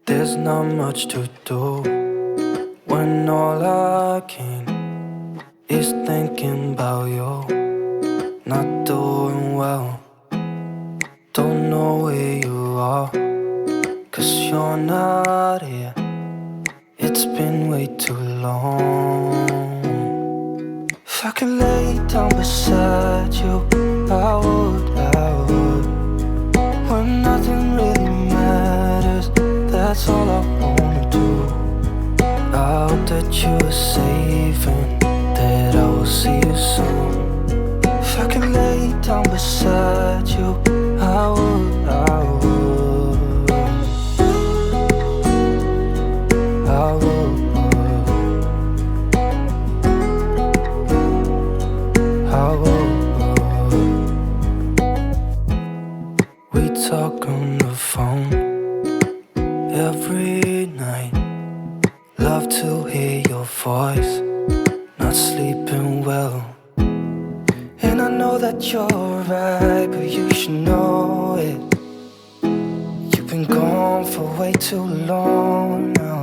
There's not much to do when all I can is thinking about you. Not doing well, don't know where you are, 'cause you're not here. It's been way too long. If I could lay down beside you, I would, when nothing really matters, that's all I wanna do. I hope that you are safe and that I will see you soon. If I could lay down beside you, I would, I would, I would, I would. We talk on the phone every night. Love to hear your voice, not sleeping well. And I know that you're right, but you should know it. You've been gone for way too long now.